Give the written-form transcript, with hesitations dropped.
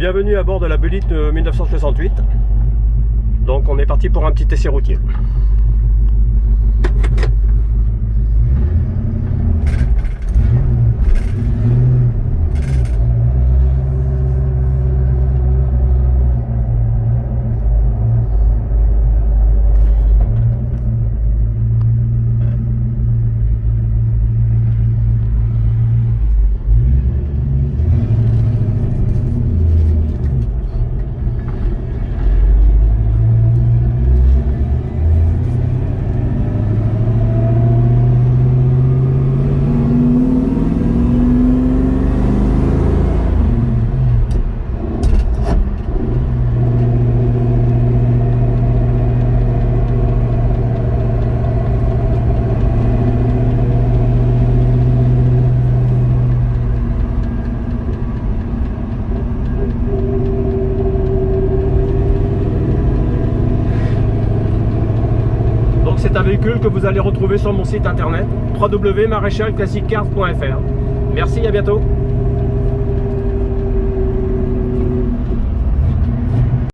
Bienvenue à bord de la Bullitt 1968. Donc on est parti pour un petit essai routier. C'est un véhicule que vous allez retrouver sur mon site internet www.maréchalclassiccars.fr. Merci, à bientôt.